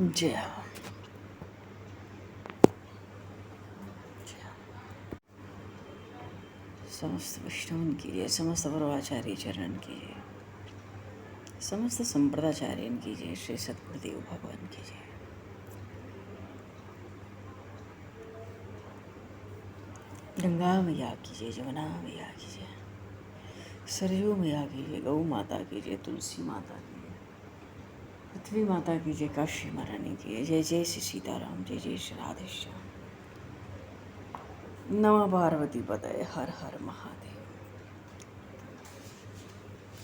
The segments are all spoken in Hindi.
जय हो। समस्त वैष्णवन की जय, समस्त परमाचार्य चरण की जय, समस्त संप्रदाचार्यन की जय, श्री सद्गुरुदेव भगवान की जय। गंगा मैया की जय, जमुना मैया की जय, सरयू मैया की जय, गौ माता की जय, तुलसी माता की जय, पृथ्वी माता की जय, काशी महारानी की जय। जय जय श्री सीताराम, जय जय श्री राधेश्याम। नमः पार्वती पतये, हर हर महादेव।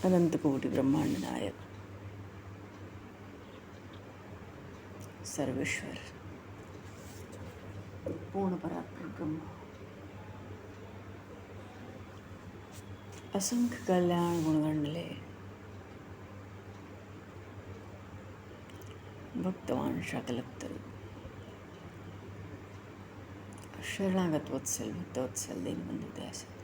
अनंत कोटि ब्रह्मांड नायक, सर्वेश्वर, पूर्ण परात्पर ब्रह्म, असंख्य कल्याण गुणगंडले, भक्तवान शकलक्तरु, शरणागत वत्सल, भक्तवत्सल, दीनबंधु दयासिंधु,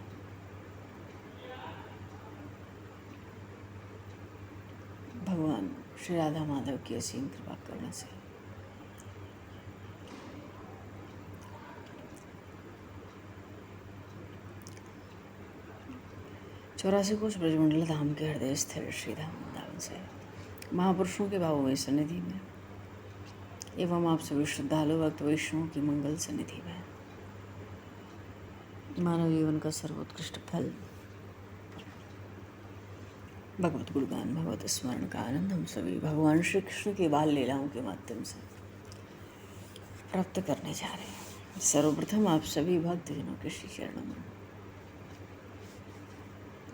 भगवान श्री राधा माधव की असीम कृपा करने से चौरासी कोष ब्रजमंडल धाम के हृदय स्थिर श्री धाम वृंदावन से महापुरुषों के भावों में सन्निधि में एवं आप सभी श्रद्धालु भक्त वैष्णवों की मंगल सन्निधि में मानव जीवन का सर्वोत्कृष्ट फल भगवत गुणगान, भगवत स्मरण का आनंद हम सभी भगवान श्री कृष्ण की बाल लीलाओं के माध्यम से प्राप्त करने जा रहे हैं। सर्वप्रथम आप सभी भक्तजनों के श्री चरणों में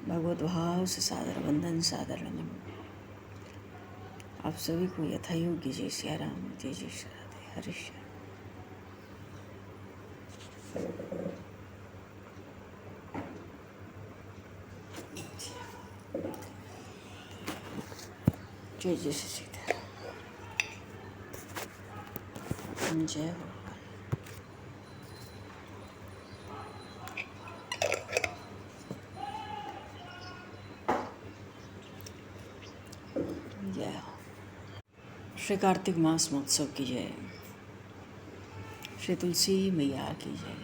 भगवत भाव से सादर वंदन, सादर नमन। आप सभी को यथायोग्य जय सिया राम, जय जय श्री राधे, हरे श्याम। जय जय श्री सीता, जय हो। जय हो। श्री कार्तिक मास महोत्सव की जय, श्री तुलसी मैया की जय।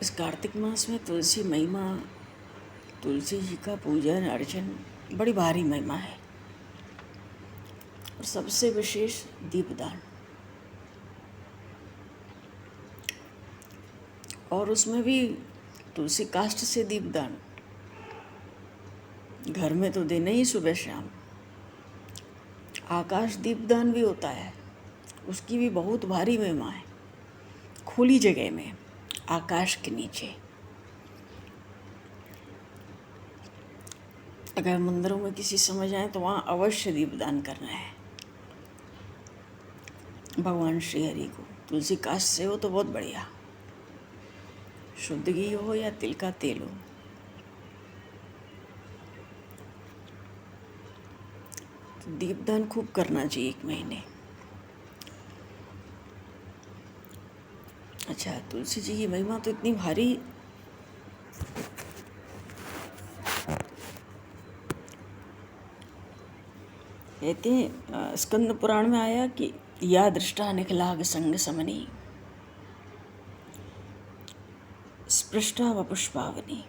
इस कार्तिक मास में तुलसी महिमा, तुलसी जी का पूजन अर्चन बड़ी भारी महिमा है और सबसे विशेष दीपदान, और उसमें भी तुलसी काष्ठ से दीपदान। घर में तो देना ही सुबह शाम। आकाश दीपदान भी होता है, उसकी भी बहुत भारी महिमा है। खुली जगह में, आकाश के नीचे, अगर मंदिरों में किसी समय जाए तो वहाँ अवश्य दीपदान करना है भगवान श्री हरि को। तुलसी काष्ठ से हो तो बहुत बढ़िया, शुद्ध घी हो या तिल का तेल हो। तो दीपदान खूब करना चाहिए 1 महीने। अच्छा, तुलसी जी की महिमा तो इतनी भारी, कहते हैं स्कंद पुराण में आया कि या दृष्टा निखलाग संग समनी, स्पृष्टा व पुष्पावनी,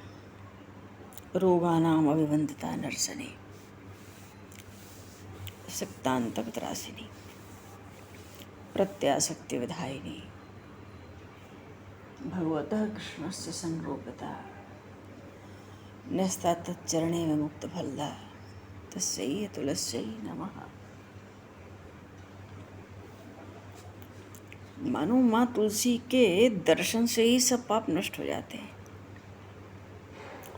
रोगानाम अभिवंदिता नरसने, सक्तांतपत्रासिनी, प्रत्यासक्ति विधायिनी, भगवतः कृष्णस्य संरोगता, न्यस्ता तच्चरणे में मुक्त फलदा, तस्यै तुलस्यै नमः। मानो माँ तुलसी के दर्शन से ही सब पाप नष्ट हो जाते हैं,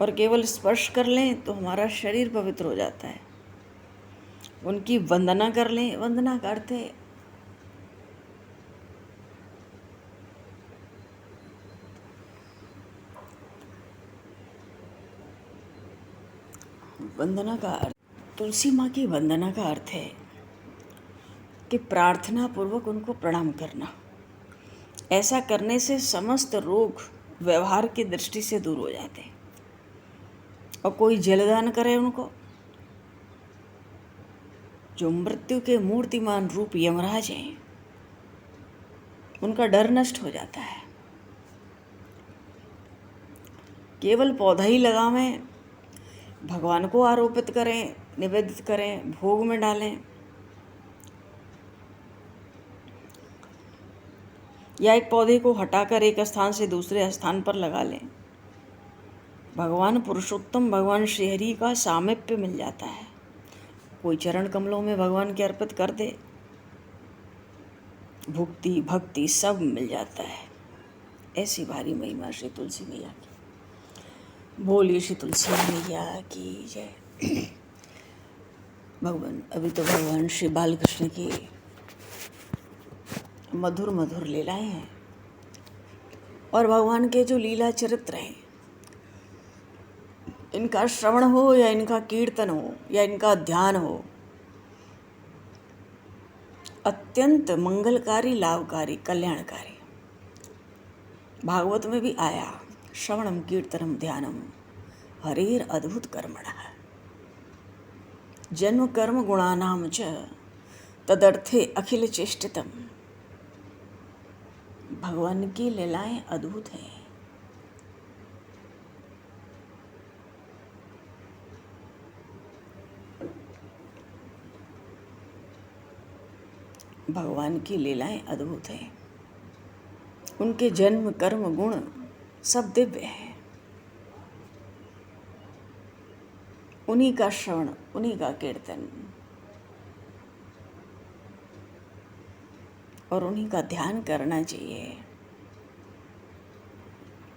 और केवल स्पर्श कर लें तो हमारा शरीर पवित्र हो जाता है। उनकी वंदना कर लें, वंदना करते वंदना का अर्थ, तुलसी माँ की वंदना का अर्थ है कि प्रार्थना पूर्वक उनको प्रणाम करना। ऐसा करने से समस्त रोग व्यवहार की दृष्टि से दूर हो जाते हैं। और कोई जलदान करे उनको, जो मृत्यु के मूर्तिमान रूप यमराज हैं, उनका डर नष्ट हो जाता है। केवल पौधा ही लगावें, भगवान को आरोपित करें, निवेदित करें, भोग में डालें, या एक पौधे को हटाकर एक स्थान से दूसरे स्थान पर लगा लें, भगवान पुरुषोत्तम भगवान श्रीहरि का सामीप्य मिल जाता है। कोई चरण कमलों में भगवान के अर्पित कर दे, भुक्ति भक्ति सब मिल जाता है। ऐसी भारी महिमा श्री तुलसी मैया की। बोलिए श्री तुलसी मैया की जय। भगवान, अभी तो भगवान श्री बालकृष्ण की मधुर मधुर लीलाएं हैं, और भगवान के जो लीला चरित्र हैं, इनका श्रवण हो या इनका कीर्तन हो या इनका ध्यान हो, अत्यंत मंगलकारी, लाभकारी, कल्याणकारी। भागवत में भी आया, श्रवणम कीर्तनम ध्यानम हरेर अद्भुत कर्मणः जन्म कर्म गुणानाम च तदर्थे अखिल चेष्टितम। भगवान की लीलाएं अद्भुत हैं। भगवान की लीलाएं अद्भुत हैं। उनके जन्म कर्म गुण सब दिव्य हैं। उन्हीं का श्रवण, उन्हीं का कीर्तन और उन्हीं का ध्यान करना चाहिए।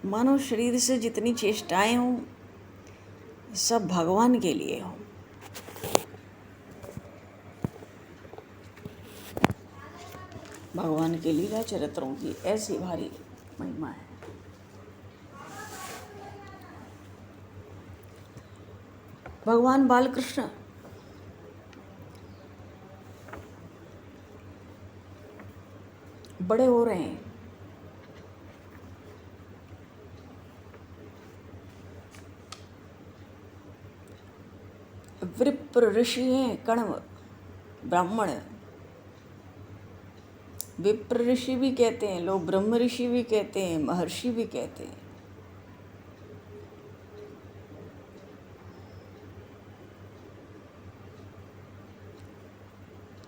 मानव शरीर से जितनी चेष्टाएं हों, सब भगवान के लिए हों। भगवान के लीला चरित्रों की ऐसी भारी महिमा है। भगवान बालकृष्ण बड़े हो रहे हैं। विप्र ऋषि हैं, कण्व ब्राह्मण। विप्र ऋषि भी कहते हैं लोग, ब्रह्म ऋषि भी कहते हैं, महर्षि भी कहते हैं।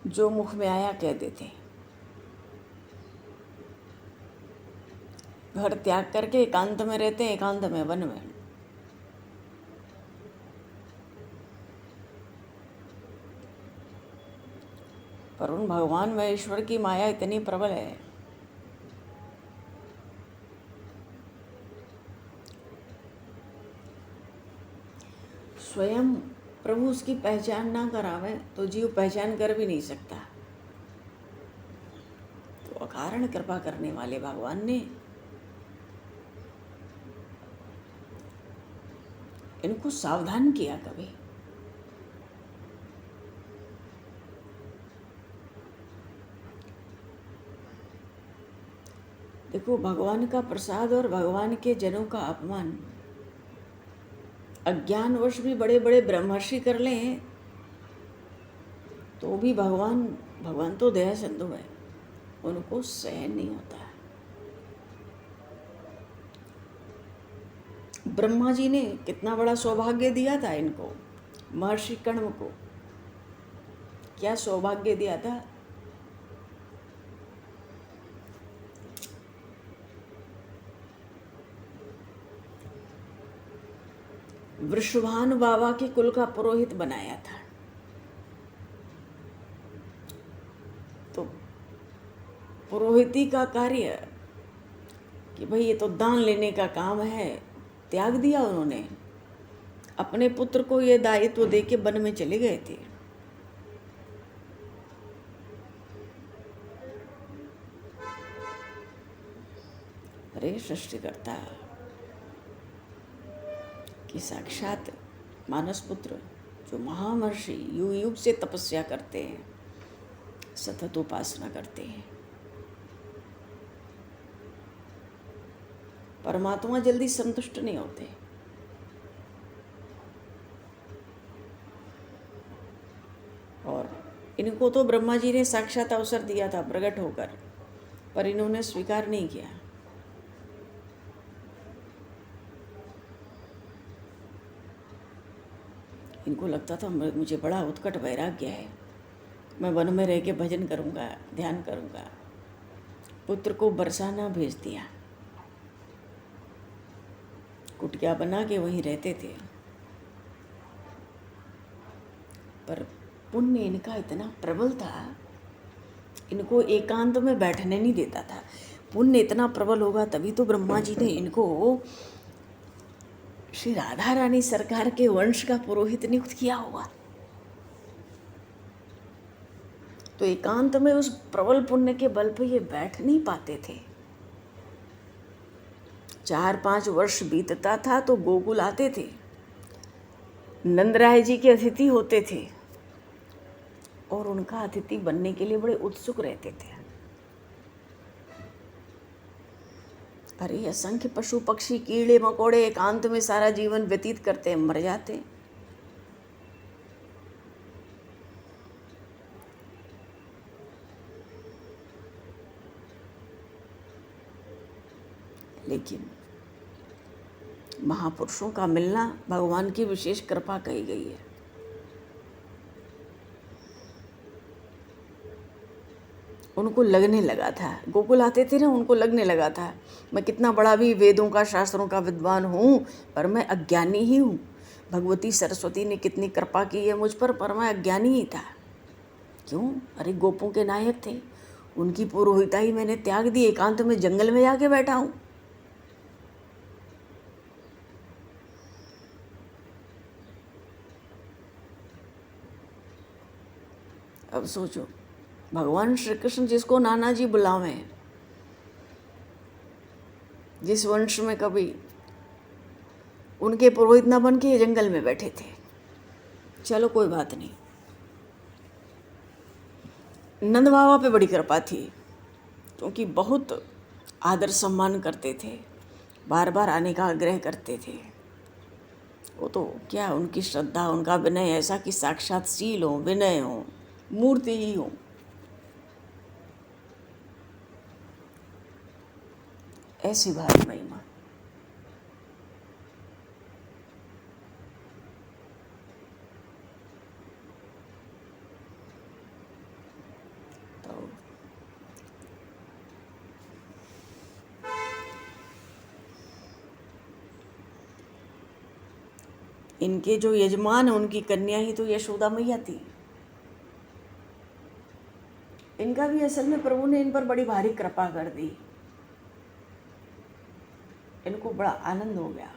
जो मुख में आया कह देते हैं। घर त्याग करके एकांत में रहते हैं, एकांत में, वन में। पर उन भगवान में ईश्वर की माया इतनी प्रबल है, स्वयं प्रभु उसकी पहचान ना करावे तो जीव पहचान कर भी नहीं सकता। तो अकारण कृपा करने वाले भगवान ने इनको सावधान किया। कभी देखो, भगवान का प्रसाद और भगवान के जनों का अपमान अज्ञानवश भी बड़े बड़े ब्रह्मर्षि कर लें तो भी भगवान तो दया सिंधु है, उनको सहन नहीं होता है। ब्रह्मा जी ने कितना बड़ा सौभाग्य दिया था इनको, महर्षि कण्व को। क्या सौभाग्य दिया था? वृषभानु बाबा के कुल का पुरोहित बनाया था। तो पुरोहिती का कार्य कि भाई ये तो दान लेने का काम है, त्याग दिया उन्होंने। अपने पुत्र को ये दायित्व दे के वन में चले गए थे। अरे सृष्टिकर्ता कि साक्षात मानस पुत्र जो महामर्षि युग युग से तपस्या करते हैं, सतत उपासना करते हैं, परमात्मा जल्दी संतुष्ट नहीं होते। और इनको तो ब्रह्मा जी ने साक्षात अवसर दिया था प्रकट होकर, पर इन्होंने स्वीकार नहीं किया। इनको लगता था मुझे बड़ा उत्कट वैराग्य है, मैं वन में रह के भजन करूँगा, ध्यान करूँगा। पुत्र को बरसाना भेज दिया, कुटिया बना के वहीं रहते थे। पर पुण्य इनका इतना प्रबल था, इनको एकांत में बैठने नहीं देता था। पुण्य इतना प्रबल होगा तभी तो ब्रह्मा जी ने इनको श्री राधा रानी सरकार के वंश का पुरोहित नियुक्त किया होगा। तो एकांत में उस प्रबल पुण्य के बल पर ये बैठ नहीं पाते थे। 4-5 वर्ष बीतता था तो गोकुल आते थे, नंदराय जी के अतिथि होते थे और उनका अतिथि बनने के लिए बड़े उत्सुक रहते थे। अरे असंख्य पशु पक्षी कीड़े मकोड़े एकांत में सारा जीवन व्यतीत करते हैं, मर जाते हैं। लेकिन महापुरुषों का मिलना भगवान की विशेष कृपा कही गई है। उनको लगने लगा था, गोकुल आते थे ना, उनको लगने लगा था मैं कितना बड़ा भी वेदों का शास्त्रों का विद्वान हूँ, पर मैं अज्ञानी ही हूँ। भगवती सरस्वती ने कितनी कृपा की है मुझ पर मैं अज्ञानी ही था। क्यों? अरे गोपों के नायक थे, उनकी पुरोहिताई मैंने त्याग दी, एकांत में जंगल में जाके बैठा हूँ। अब सोचो, भगवान श्री कृष्ण जिसको नाना जी बुलावे, जिस वंश में कभी उनके पुरोहित न बन के जंगल में बैठे थे। चलो कोई बात नहीं, नंद बाबा पे बड़ी कृपा थी क्योंकि बहुत आदर सम्मान करते थे, बार बार आने का आग्रह करते थे। वो तो क्या, उनकी श्रद्धा, उनका विनय ऐसा कि साक्षात शील हो, विनय हो, मूर्ति ही हो। ऐसी भारी महिमा। तो इनके जो यजमान, उनकी कन्या ही तो यशोदा मैया थी। इनका भी असल में प्रभु ने इन पर बड़ी भारी कृपा कर दी। इनको बड़ा आनंद हो गया,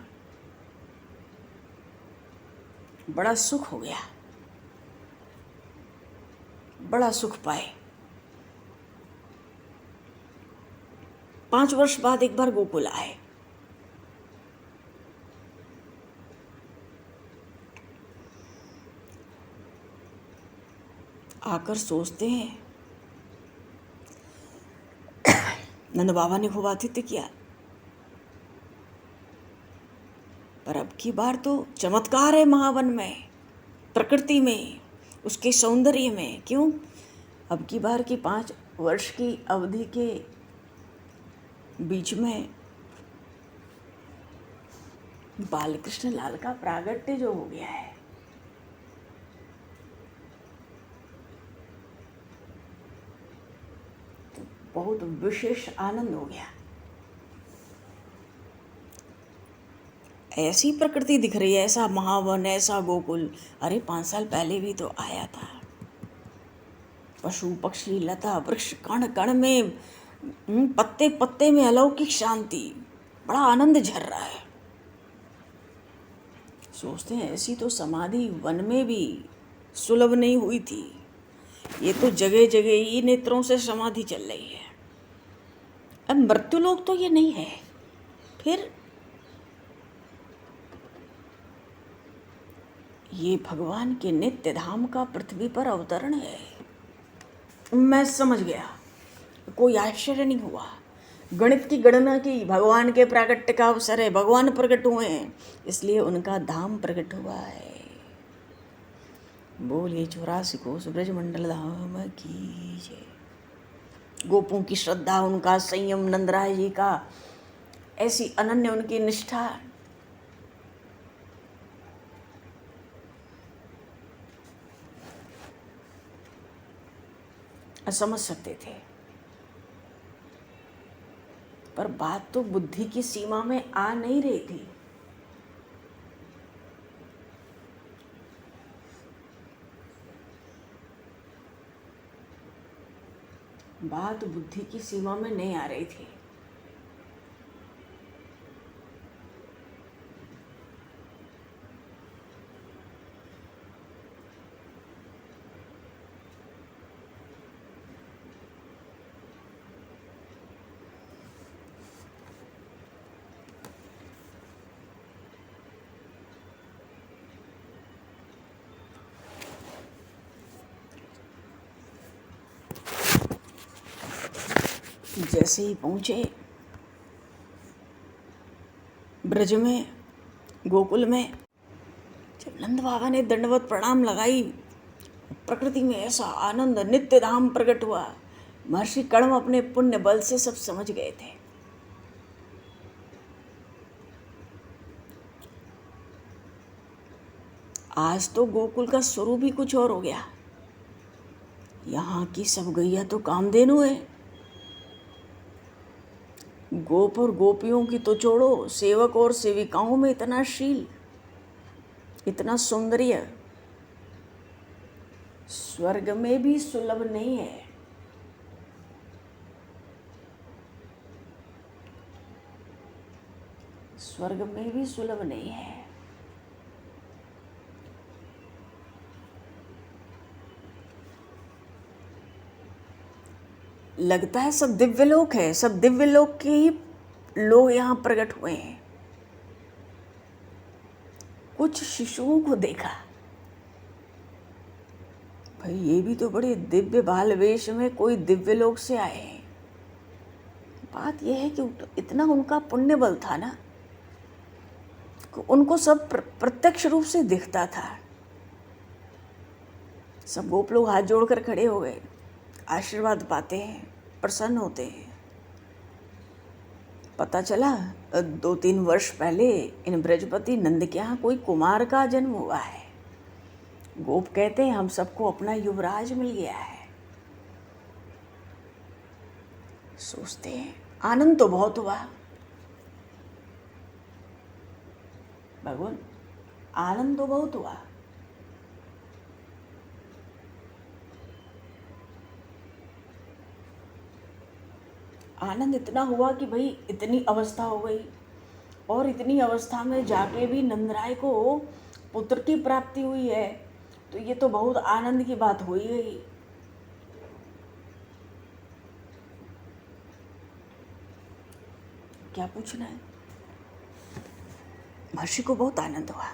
बड़ा सुख हो गया, बड़ा सुख पाए। 5 वर्ष बाद एक बार गोकुल आए। आकर सोचते हैं, नंद बाबा ने खूब आतिथ्य किया, पर अब की बार तो चमत्कार है महावन में, प्रकृति में, उसके सौंदर्य में। क्यों? अब की बार की 5 वर्ष की अवधि के बीच में बालकृष्ण लाल का प्रागट्य जो हो गया है, तो बहुत विशेष आनंद हो गया। ऐसी प्रकृति दिख रही है, ऐसा महावन, ऐसा गोकुल। अरे 5 साल पहले भी तो आया था। पशु पक्षी लता वृक्ष कण कण में, पत्ते पत्ते में अलौकिक शांति, बड़ा आनंद झर रहा है। सोचते हैं ऐसी तो समाधि वन में भी सुलभ नहीं हुई थी, ये तो जगह जगह ही नेत्रों से समाधि चल रही है। अब मृत्युलोक तो ये नहीं है, फिर ये भगवान के नित्य धाम का पृथ्वी पर अवतरण है। मैं समझ गया, कोई आश्चर्य नहीं हुआ। गणित की गणना की, भगवान के प्राकट्य का अवसर है, भगवान प्रकट हुए हैं, इसलिए उनका धाम प्रकट हुआ है। बोलिए 84 कोस ब्रजमंडल धाम की जय। गोपों की श्रद्धा, उनका संयम, नंदराय जी का ऐसी अनन्य उनकी निष्ठा, समझ सकते थे। पर बात तो बुद्धि की सीमा में आ नहीं रही थी। बात बुद्धि की सीमा में नहीं आ रही थी। जैसे ही पहुँचे ब्रज में, गोकुल में, जब नंद बाबा ने दंडवत प्रणाम लगाई, प्रकृति में ऐसा आनंद, नित्य धाम प्रकट हुआ। महर्षि कण्व अपने पुण्य बल से सब समझ गए थे। आज तो गोकुल का स्वरूप ही कुछ और हो गया। यहाँ की सब गैया तो कामधेनु है। गोप और गोपियों की तो छोड़ो, सेवक और सेविकाओं में इतना शील, इतना सौंदर्य स्वर्ग में भी सुलभ नहीं है। स्वर्ग में भी सुलभ नहीं है। लगता है सब दिव्य लोक है, सब दिव्य लोक के ही लोग यहाँ प्रकट हुए हैं। कुछ शिशुओं को देखा, भाई ये भी तो बड़े दिव्य बाल वेश में कोई दिव्य लोक से आए हैं। बात यह है कि इतना उनका पुण्य बल था ना, उनको सब प्रत्यक्ष रूप से दिखता था। सब गोप लोग हाथ जोड़कर खड़े हो गए, आशीर्वाद पाते हैं, प्रसन्न होते हैं। पता चला 2-3 वर्ष पहले इन ब्रजपति नंद के यहाँ कोई कुमार का जन्म हुआ है। गोप कहते हैं हम सबको अपना युवराज मिल गया है। सोचते हैं आनंद तो बहुत हुआ। भगवान आनंद तो बहुत हुआ। आनंद इतना हुआ कि भाई इतनी अवस्था हो गई, और इतनी अवस्था में जाके भी नंदराय को पुत्र की प्राप्ति हुई है, तो ये तो बहुत आनंद की बात हो ही गई। क्या पूछना है? महर्षि को बहुत आनंद हुआ।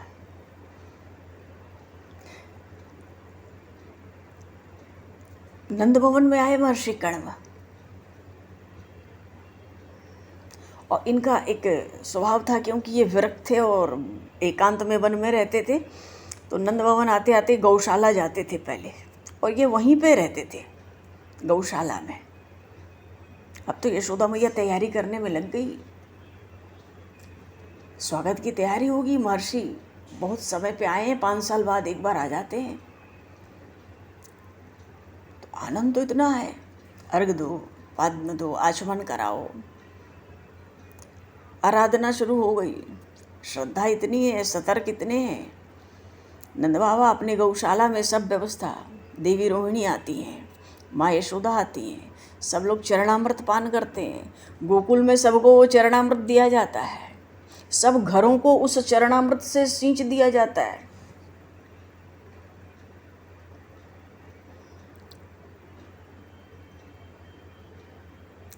नंद भवन में आए महर्षि कण्व, और इनका एक स्वभाव था, क्योंकि ये विरक्त थे और एकांत में वन में रहते थे, तो नंद भवन आते आते गौशाला जाते थे पहले, और ये वहीं पे रहते थे गौशाला में। अब तो यशोदा मैया तैयारी करने में लग गई, स्वागत की तैयारी होगी। महर्षि बहुत समय पे आए हैं, 5 साल बाद एक बार आ जाते हैं, तो आनंद तो इतना है। अर्घ दो, पाद्य दो, आचमन कराओ, आराधना शुरू हो गई। श्रद्धा इतनी है, सतर्क इतने हैं। नंद बाबा अपने गौशाला में सब व्यवस्था, देवी रोहिणी आती हैं, माँ यशोदा आती हैं, सब लोग चरणामृत पान करते हैं। गोकुल में सबको वो चरणामृत दिया जाता है, सब घरों को उस चरणामृत से सींच दिया जाता है।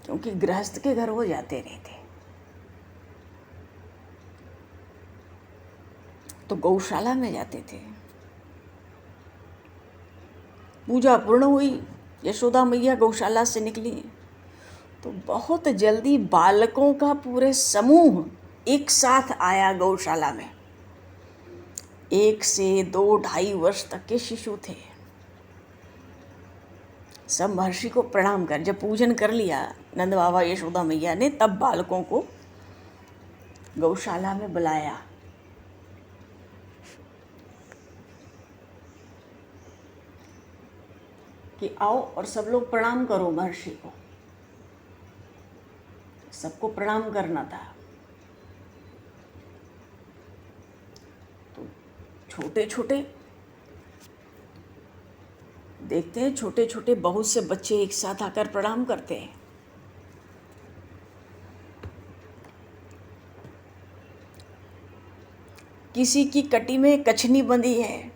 क्योंकि गृहस्थ के घर वो जाते नहीं थे। तो गौशाला में जाते थे। पूजा पूर्ण हुई, यशोदा मैया गौशाला से निकली तो बहुत जल्दी बालकों का पूरे समूह एक साथ आया गौशाला में। 1 से 2 2.5 वर्ष तक के शिशु थे। सब महर्षि को प्रणाम कर, जब पूजन कर लिया नंद बाबा यशोदा मैया ने, तब बालकों को गौशाला में बुलाया। कि आओ और सब लोग प्रणाम करो महर्षि को। सबको प्रणाम करना था। तो छोटे छोटे देखते हैं, छोटे छोटे बहुत से बच्चे एक साथ आकर प्रणाम करते हैं। किसी की कटी में कछनी बंधी है,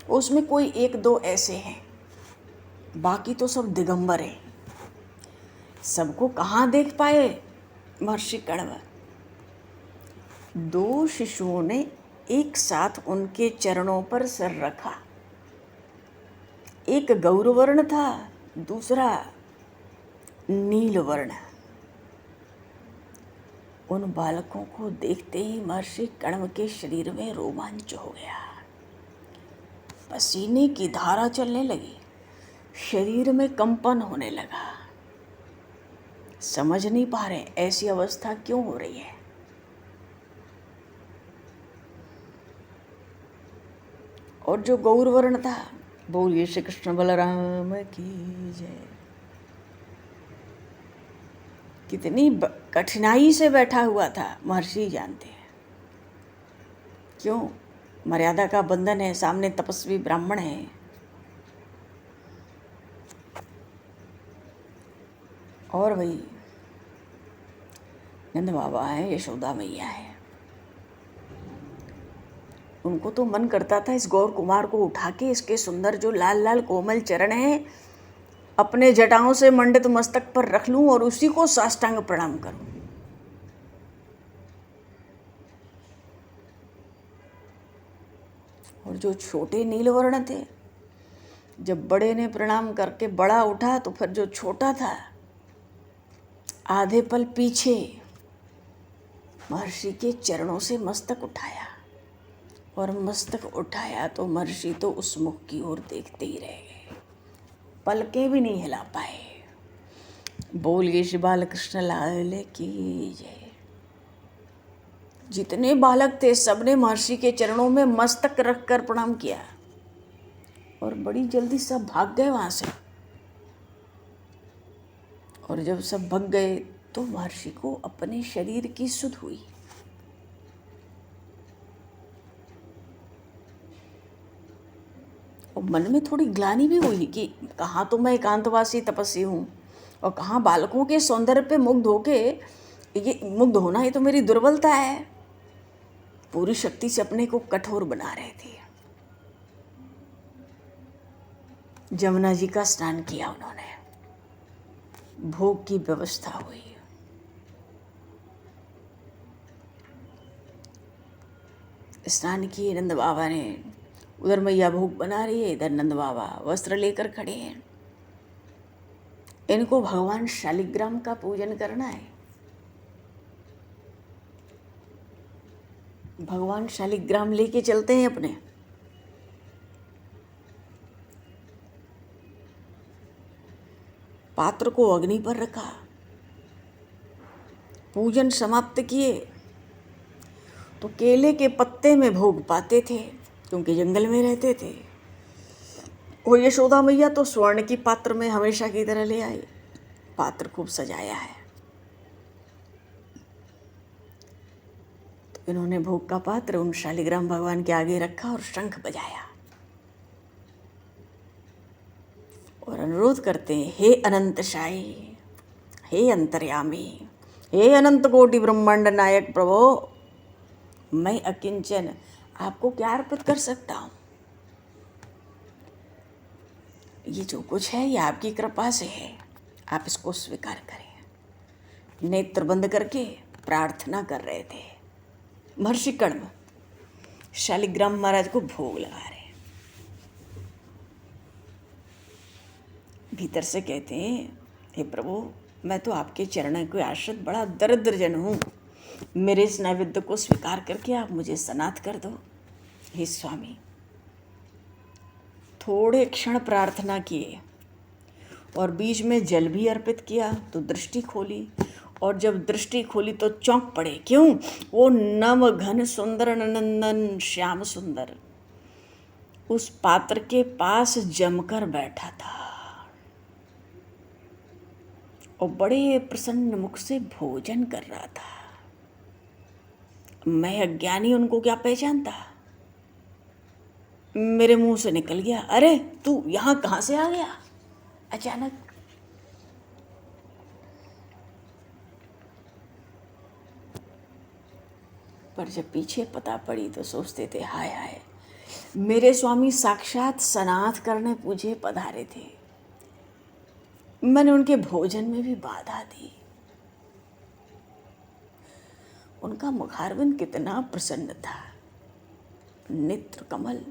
उसमें कोई 1-2 ऐसे हैं, बाकी तो सब दिगंबर हैं। सबको कहाँ देख पाए महर्षि कण्व। 2 शिशुओं ने एक साथ उनके चरणों पर सर रखा। एक गौरवर्ण था, दूसरा नीलवर्ण। उन बालकों को देखते ही महर्षि कण्व के शरीर में रोमांच हो गया। पसीने की धारा चलने लगी, शरीर में कंपन होने लगा। समझ नहीं पा रहे ऐसी अवस्था क्यों हो रही है। और जो गौरवर्ण था, बोलिए श्री कृष्ण बलराम की जय। कितनी कठिनाई से बैठा हुआ था महर्षि जानते हैं। क्यों? मर्यादा का बंधन है, सामने तपस्वी ब्राह्मण है। और भाई नंद बाबा है, यशोदा मैया है। उनको तो मन करता था इस गौर कुमार को उठा के इसके सुंदर जो लाल लाल कोमल चरण हैं अपने जटाओं से मंडित मस्तक पर रख लूं और उसी को साष्टांग प्रणाम करूं। और जो छोटे नीलवर्ण थे, जब बड़े ने प्रणाम करके बड़ा उठा तो फिर जो छोटा था आधे पल पीछे महर्षि के चरणों से मस्तक उठाया। और मस्तक उठाया तो महर्षि तो उस मुख की ओर देखते ही रह गए, पलकें भी नहीं हिला पाए। बोलिए श्री बालकृष्ण लाल की जय। जितने बालक थे सबने महर्षि के चरणों में मस्तक रखकर प्रणाम किया और बड़ी जल्दी सब भाग गए वहां से। और जब सब भाग गए तो महर्षि को अपने शरीर की सुध हुई। और मन में थोड़ी ग्लानि भी हुई कि कहाँ तो मैं एकांतवासी तपस्वी हूँ और कहाँ बालकों के सौंदर्य पे मुग्ध होके ये मुग्ध होना ही तो मेरी दुर्बलता है। पूरी शक्ति से अपने को कठोर बना रहे थे। जमुना जी का स्नान किया उन्होंने, भोग की व्यवस्था हुई। स्नान किए नंद बाबा ने, उधर मैया भोग बना रही है, इधर नंद बाबा वस्त्र लेकर खड़े हैं। इनको भगवान शालिग्राम का पूजन करना है। भगवान शालिग्राम लेके चलते हैं अपने। पात्र को अग्नि पर रखा, पूजन समाप्त किए तो केले के पत्ते में भोग पाते थे क्योंकि जंगल में रहते थे। वो यशोदा मैया तो स्वर्ण की पात्र में हमेशा की तरह ले आई। पात्र खूब सजाया है। तो इन्होंने भोग का पात्र उन शालिग्राम भगवान के आगे रखा और शंख बजाया और अनुरोध करते हैं, हे अनंत शाही, हे अंतर्यामी, हे अनंत कोटि ब्रह्मांड नायक प्रभो, मैं अकिंचन आपको क्या अर्पित कर सकता हूँ। ये जो कुछ है ये आपकी कृपा से है, आप इसको स्वीकार करें। नेत्र बंद करके प्रार्थना कर रहे थे महर्षि कण्व। शालिग्राम महाराज को भोग लगा रहे हैं। भीतर से कहते हैं, हे प्रभु, मैं तो आपके चरणों के आश्रित बड़ा दरिद्र जन हूँ, मेरे इस नैवेद्य को स्वीकार करके आप मुझे सनाथ कर दो। हे स्वामी, थोड़े क्षण प्रार्थना किए और बीच में जल भी अर्पित किया तो दृष्टि खोली, और जब दृष्टि खोली तो चौंक पड़े। क्यों? वो नव घन सुंदर नंदन श्याम सुंदर उस पात्र के पास जमकर बैठा था और बड़े प्रसन्न मुख से भोजन कर रहा था। मैं अज्ञानी उनको क्या पहचानता? मेरे मुंह से निकल गया, अरे तू यहाँ कहाँ से आ गया अचानक? पर जब पीछे पता पड़ी तो सोचते थे, हाय हाय, मेरे स्वामी साक्षात सनाथ करने मुझे पधारे थे, मैंने उनके भोजन में भी बाधा दी। उनका मुखारविंद कितना प्रसन्न था, नेत्र कमल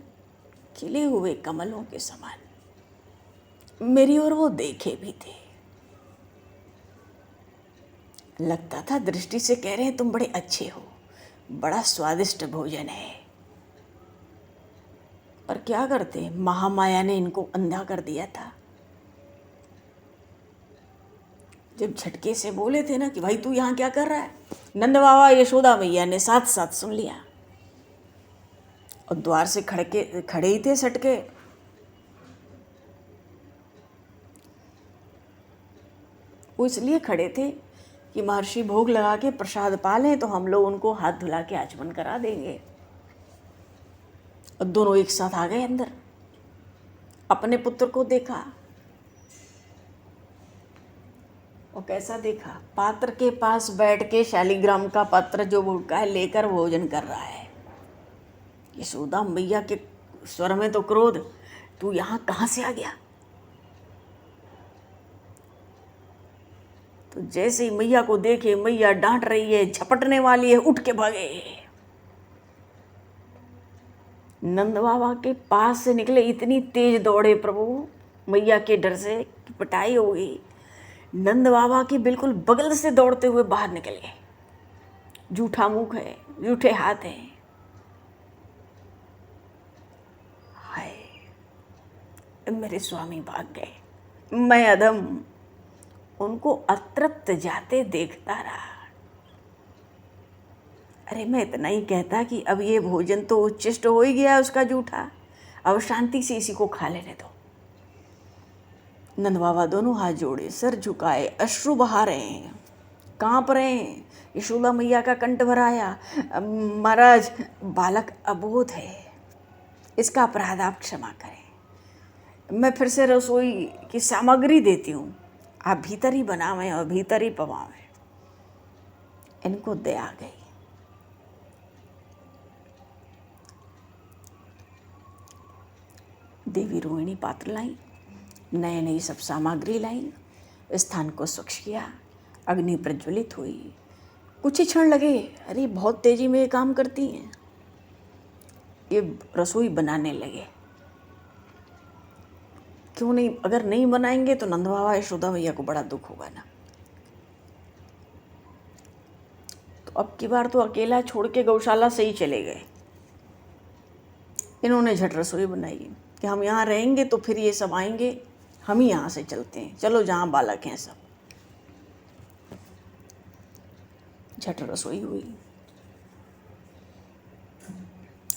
खिले हुए कमलों के समान, मेरी ओर वो देखे भी थे। लगता था दृष्टि से कह रहे हैं, तुम बड़े अच्छे हो, बड़ा स्वादिष्ट भोजन है। पर क्या करते, महामाया ने इनको अंधा कर दिया था। जब झटके से बोले थे ना कि भाई तू यहाँ क्या कर रहा है, नंद बाबा यशोदा मैया ने साथ साथ सुन लिया और द्वार से खड़े ही थे सटके। वो इसलिए खड़े थे कि महर्षि भोग लगा के प्रसाद पा लें तो हम लोग उनको हाथ धुला के आचमन करा देंगे। और दोनों एक साथ आ गए अंदर। अपने पुत्र को देखा और कैसा देखा, पात्र के पास बैठ के शालिग्राम का पत्र जो भूखा है लेकर भोजन कर रहा है। यशोदा मैया के स्वर में तो क्रोध, तू यहाँ कहाँ से आ गया? तो जैसे ही मैया को देखे, मैया डांट रही है, झपटने वाली है, उठ के भागे। नंद बाबा के पास से निकले, इतनी तेज दौड़े प्रभु, मैया के डर से पिटाई हो गई। नंद बाबा के बिल्कुल बगल से दौड़ते हुए बाहर निकल गए। जूठा मुख है, जूठे हाथ हैं। हाय, मेरे स्वामी भाग गए। मैं अधम उनको अतृप्त जाते देखता रहा। अरे मैं इतना ही कहता कि अब ये भोजन तो उच्चिष्ट हो ही गया उसका जूठा, अब शांति से इसी को खा लेने दो। नंद बाबा दोनों हाथ जोड़े, सर झुकाए, अश्रु बहा रहे हैं, कांप रहे हैं। यशोदा मैया का कंठ भराया, महाराज बालक अबोध है, इसका अपराध आप क्षमा करें। मैं फिर से रसोई की सामग्री देती हूँ, आप भीतर ही बनावें और भीतर ही पवावें। इनको दया आ गई। देवी रोहिणी पात्र लाई, नए नई सब सामग्री लाई, स्थान को स्वच्छ किया, अग्नि प्रज्वलित हुई। कुछ ही क्षण लगे, अरे बहुत तेजी में ये काम करती हैं। ये रसोई बनाने लगे। क्यों नहीं, अगर नहीं बनाएंगे तो नंद बाबा यशोदा मैया को बड़ा दुख होगा ना। तो अब की बार तो अकेला छोड़ के गौशाला से ही चले गए। इन्होंने झट रसोई बनाई कि हम यहाँ रहेंगे तो फिर ये सब आएंगे, हम ही यहाँ से चलते हैं, चलो जहाँ बालक हैं सब। झट रसोई हुई,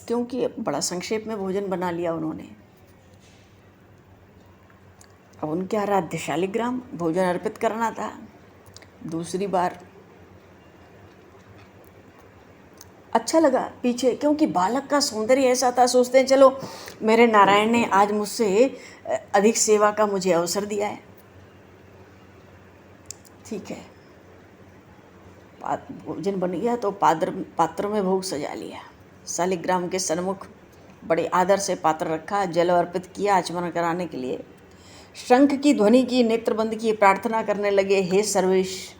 क्योंकि बड़ा संक्षेप में भोजन बना लिया उन्होंने। अब उनके आराध्य शालिग्राम भोजन अर्पित करना था। दूसरी बार अच्छा लगा पीछे, क्योंकि बालक का सौंदर्य ऐसा था, सोचते हैं चलो मेरे नारायण ने आज मुझसे अधिक सेवा का मुझे अवसर दिया है, ठीक है। भोजन बन गया तो पात्र में भोग सजा लिया। शालिग्राम के सन्मुख बड़े आदर से पात्र रखा, जल अर्पित किया आचमन कराने के लिए। शंख की ध्वनि की, नेत्रबंद की, प्रार्थना करने लगे, हे सर्वेश,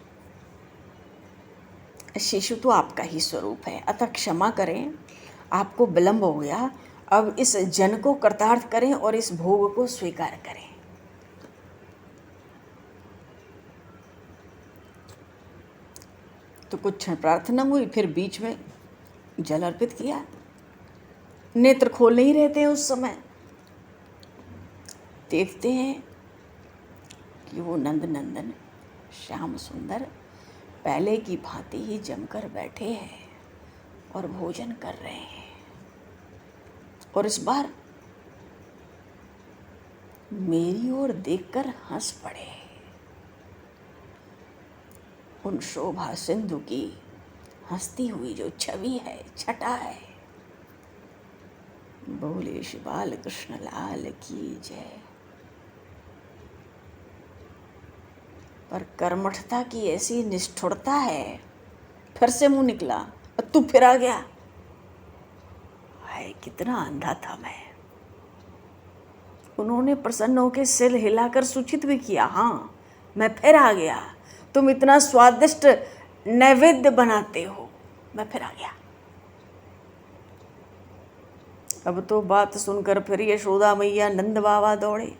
शिशु तो आपका ही स्वरूप है, अतः क्षमा करें, आपको विलंब हो गया। अब इस जन को कृतार्थ करें और इस भोग को स्वीकार करें। तो कुछ क्षण प्रार्थना हुई, फिर बीच में जल अर्पित किया। नेत्र खोल नहीं रहते हैं उस समय। देखते हैं कि वो नंद नंदन श्याम सुंदर पहले की भांति ही जमकर बैठे हैं और भोजन कर रहे हैं। और इस बार मेरी ओर देखकर हंस पड़े। उन शोभा सिंधु की हंसती हुई जो छवि है, छटा है। बोले श्री बाल कृष्ण लाल की जय। पर कर्मठता की ऐसी निष्ठुरता है, फिर से मुंह निकला और तू फिर आ गया। हाय, कितना अंधा था मैं। उन्होंने प्रसन्न होकर सिर हिलाकर सूचित भी किया, हाँ मैं फिर आ गया। तुम इतना स्वादिष्ट नैवेद्य बनाते हो, मैं फिर आ गया। अब तो बात सुनकर फिर यशोदा मैया नंद बाबा दौड़े।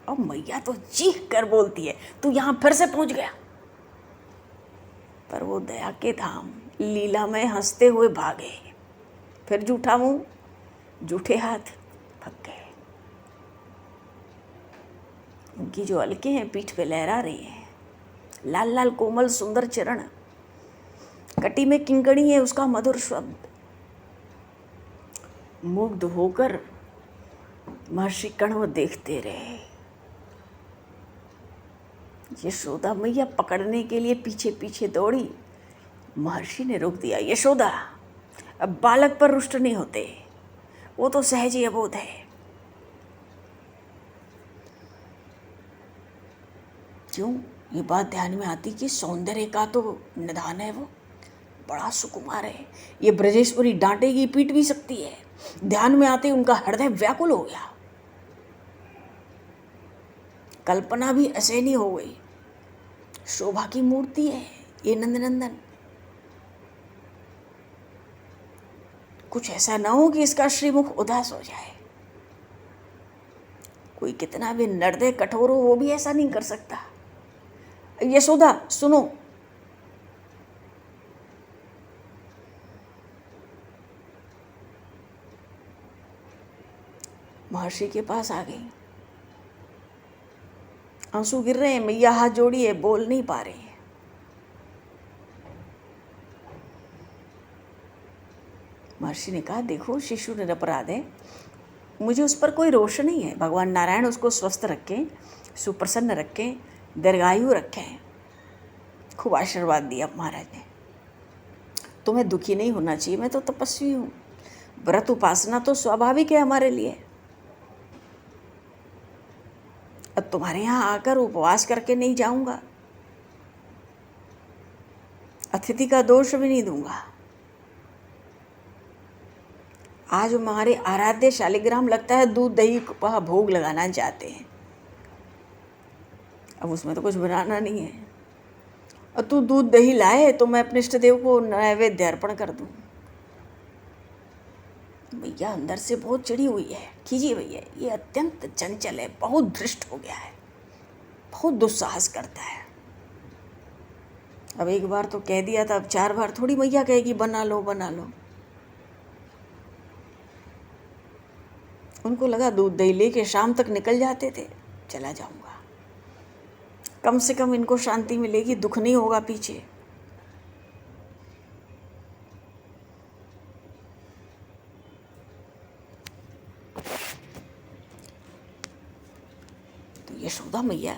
और मैया तो चीख कर बोलती है, तू यहां फिर से पहुंच गया। पर वो दया के धाम लीला में हंसते हुए भागे। फिर जूठा मुंह, जूठे हाथ थक गए। उनकी जो अलके हैं पीठ पे लहरा रही हैं, लाल लाल कोमल सुंदर चरण, कटी में किंकणी है उसका मधुर शब्द। मुग्ध होकर महर्षि कण्व देखते रहे। यशोदा मैया पकड़ने के लिए पीछे पीछे दौड़ी। महर्षि ने रोक दिया, यशोदा अब बालक पर रुष्ट नहीं होते, वो तो सहज ही अबोध है। क्यों? ये बात ध्यान में आती कि सौंदर्य का तो निधान है, वो बड़ा सुकुमार है। ये ब्रजेश्वरी डांटेगी पीट भी सकती है। ध्यान में आते उनका हृदय व्याकुल हो गया। कल्पना भी असहनीय हो गई। शोभा की मूर्ति है ये नंदनंदन। कुछ ऐसा ना हो कि इसका श्रीमुख उदास हो जाए। कोई कितना भी निर्दय कठोर हो, वो भी ऐसा नहीं कर सकता। यशोदा सुनो। महर्षि के पास आ गई। आंसू गिर रहे हैं, मैया हाथ जोड़ी है, बोल नहीं पा रही है। महर्षि ने कहा, देखो शिशु निरपराध है, मुझे उस पर कोई रोष नहीं है। भगवान नारायण उसको स्वस्थ रखें, सुप्रसन्न रखें, दीर्घायु रखें। खूब आशीर्वाद दिया महाराज ने। तुम्हें दुखी नहीं होना चाहिए, मैं तो तपस्वी हूँ। व्रत उपासना तो स्वाभाविक है हमारे लिए। अब तुम्हारे यहाँ आकर उपवास करके नहीं जाऊंगा, अतिथि का दोष भी नहीं दूंगा। आज हमारे आराध्य शालिग्राम लगता है दूध दही का भोग लगाना चाहते हैं। अब उसमें तो कुछ बनाना नहीं है, और तू दूध दही लाए तो मैं अपने इष्ट देव को नैवेद्य अर्पण कर दूं। भैया अंदर से बहुत चिड़ी हुई है, खींची हुई है। ये अत्यंत चंचल है, बहुत धृष्ट हो गया है, बहुत दुस्साहस करता है। अब एक बार तो कह दिया था, अब 4 बार थोड़ी मैया कहेगी बना लो बना लो। उनको लगा दूध दही लेके शाम तक निकल जाते थे, चला जाऊंगा, कम से कम इनको शांति मिलेगी, दुख नहीं होगा पीछे। तो यशोदा मैया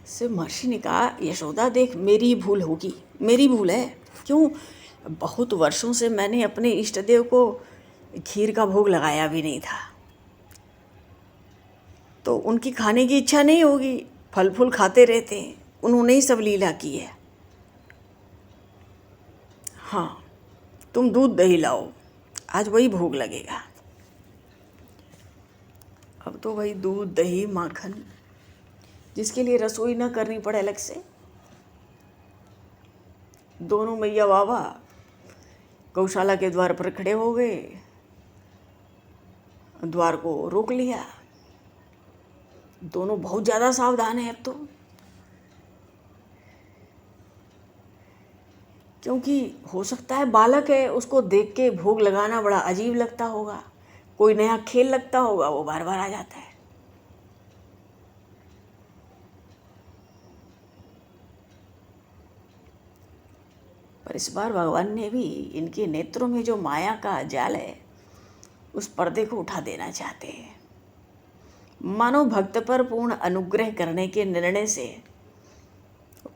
से महर्षि ने कहा, यशोदा देख मेरी भूल होगी, मेरी भूल है। क्यों? बहुत वर्षों से मैंने अपने इष्ट देव को खीर का भोग लगाया भी नहीं था, तो उनकी खाने की इच्छा नहीं होगी, फल फूल खाते रहते हैं, उन्होंने ही सब लीला की है। हाँ तुम दूध दही लाओ, आज वही भोग लगेगा। अब तो भाई दूध दही माखन, जिसके लिए रसोई ना करनी पड़े अलग से। दोनों मैया बाबा गौशाला के द्वार पर खड़े हो गए, द्वार को रोक लिया। दोनों बहुत ज़्यादा सावधान है अब तो, क्योंकि हो सकता है बालक है, उसको देख के भोग लगाना बड़ा अजीब लगता होगा, कोई नया खेल लगता होगा, वो बार बार आ जाता है। पर इस बार भगवान ने भी इनके नेत्रों में जो माया का जाल है उस पर्दे को उठा देना चाहते हैं। मानो भक्त पर पूर्ण अनुग्रह करने के निर्णय से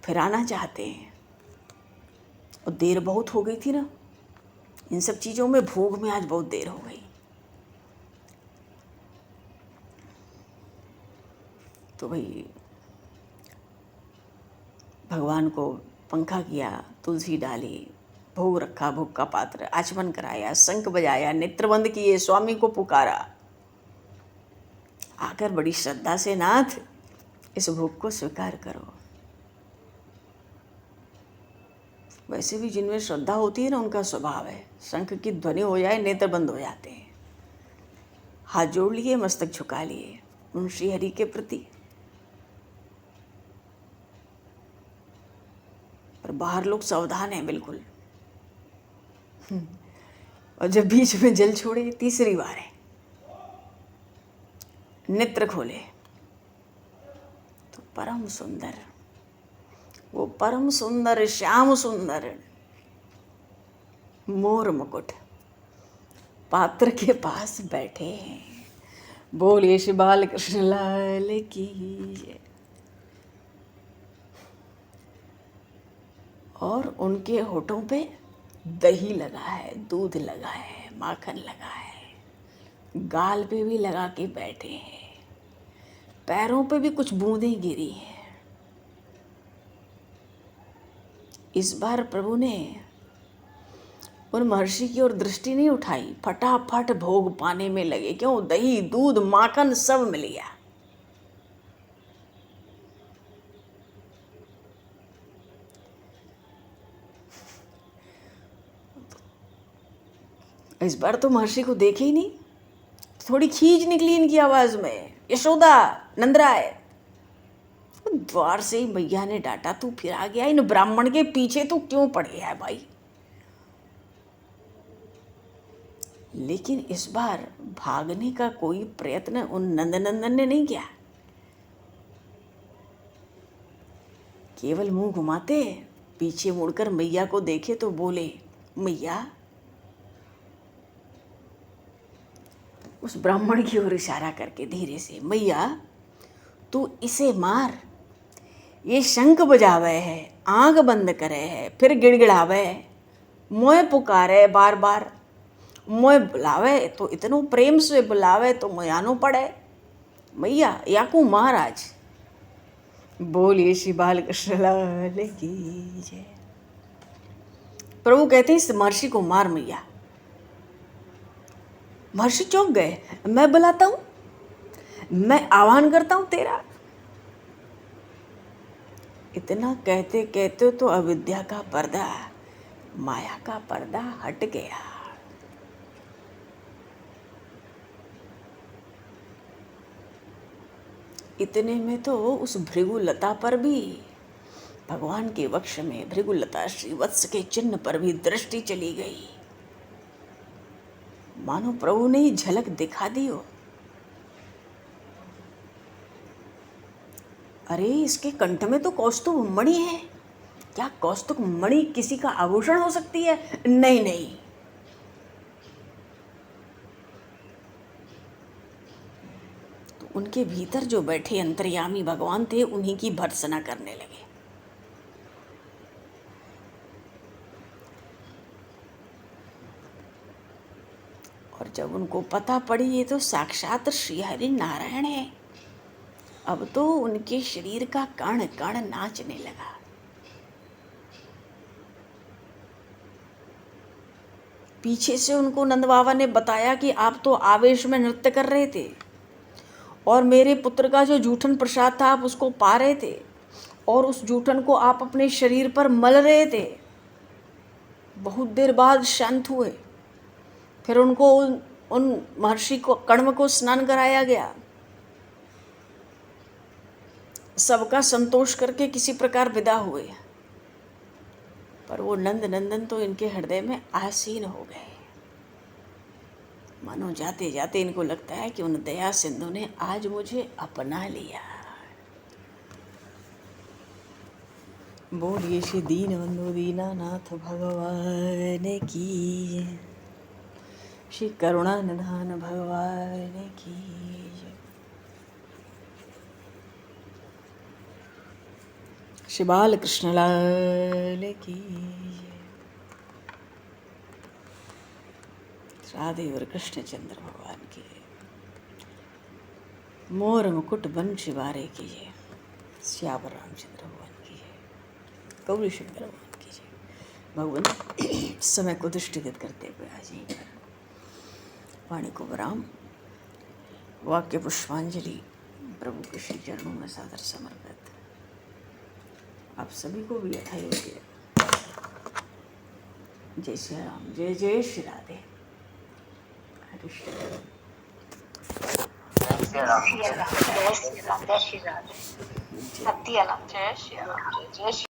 फिराना चाहते हैं। और देर बहुत हो गई थी ना, इन सब चीज़ों में, भोग में आज बहुत देर हो गई। तो भाई भगवान को पंखा किया, तुलसी डाली, भोग रखा, भोग का पात्र, आचमन कराया, शंख बजाया, नेत्र बंद किए, स्वामी को पुकारा। आकर बड़ी श्रद्धा से, नाथ इस भोग को स्वीकार करो। वैसे भी जिनमें श्रद्धा होती है ना, उनका स्वभाव है, शंख की ध्वनि हो जाए नेत्र बंद हो जाते हैं। हाथ जोड़ लिए, मस्तक झुका लिए उन श्री हरि के प्रति। पर बाहर लोग सावधान हैं बिल्कुल। और जब बीच में जल छोड़े, तीसरी बार है, नेत्र खोले तो परम सुंदर, वो परम सुंदर श्याम सुंदर मोर मुकुट पात्र के पास बैठे हैं। बोलिए श्री बाल कृष्ण लाल की जय। और उनके होठों पे दही लगा है, दूध लगा है, माखन लगा है, गाल पे भी लगा के बैठे हैं, पैरों पे भी कुछ बूंदें गिरी हैं। इस बार प्रभु ने उन महर्षि की ओर दृष्टि नहीं उठाई, फटाफट भोग पाने में लगे। क्यों? दही, दूध, माखन सब मिल गया। इस बार तो महर्षि को देखे ही नहीं, थोड़ी खींच निकली इनकी आवाज में, यशोदा, नंदराय। द्वार से ही मैया ने डांटा, तू फिर आ गया, इन ब्राह्मण के पीछे तू क्यों पड़ गया है भाई? लेकिन इस बार भागने का कोई प्रयत्न उन नंदनंदन ने नहीं किया। केवल मुंह घुमाते, पीछे मुड़कर मैया को देखे तो बोले, मैया। उस ब्राह्मण की ओर इशारा करके धीरे से, मैया तू इसे मार, ये शंख बजावे है, आंख बंद करे है, फिर गिड़गिड़ावे, मोए पुकारे बार बार, मोए बुलावे तो इतनो प्रेम से बुलावे तो मोयानो पड़े। मैया याकू महाराज। बोलिए श्री बाल कृष्ण लाल की जय। प्रभु कहते हैं इस महर्षि को मार मैया। महर्षि चौंक गए, मैं बुलाता हूं, मैं आह्वान करता हूं तेरा। इतना कहते कहते तो अविद्या का पर्दा, माया का पर्दा हट गया। इतने में तो उस भृगुलता पर भी, भगवान के वक्ष में भृगुलता श्रीवत्स के चिन्ह पर भी दृष्टि चली गई। मानो प्रभु ने ही झलक दिखा दी हो। अरे इसके कंठ में तो कौस्तुभ मणि है। क्या कौस्तुभ मणि किसी का आभूषण हो सकती है? नहीं नहीं। तो उनके भीतर जो बैठे अंतर्यामी भगवान थे, उन्हीं की भर्त्सना करने लगे। और जब उनको पता पड़ी ये तो साक्षात श्री हरि नारायण है, अब तो उनके शरीर का कण कण नाचने लगा। पीछे से उनको नंद बाबा ने बताया कि आप तो आवेश में नृत्य कर रहे थे और मेरे पुत्र का जो जूठन प्रसाद था आप उसको पा रहे थे और उस जूठन को आप अपने शरीर पर मल रहे थे। बहुत देर बाद शांत हुए, फिर उनको उन महर्षि को कण्व को स्नान कराया गया। सबका संतोष करके किसी प्रकार विदा हुए, पर वो नंद नंदन तो इनके हृदय में आसीन हो गए। मानो जाते जाते इनको लगता है कि उन दया सिंधु ने आज मुझे अपना लिया। बोलिए श्री दीन बंधु दीनानाथ भगवान की, श्री करुणा निधान भगवान की। श्री बाल कृष्ण लाल की, राधे और कृष्णचंद्र भगवान की, मोर मुकुट बंशी बारे की जय, श्यावर रामचंद्र भगवान की जय, गौरी शंकर भगवान की जय। भगवान समय को दृष्टिगत करते हुए आज ही वाणी को विराम, वाक्य पुष्पांजलि प्रभु के श्री चरणों में सादर समर्पित। आप सभी को भी यथायोग्य जय श्री राम, जय जय श्री राधे। हरे श्री राम। जय श्री राम, जय श्री राम, जय श्री राम, जय श्री राम, जय श्री राम, जय श्री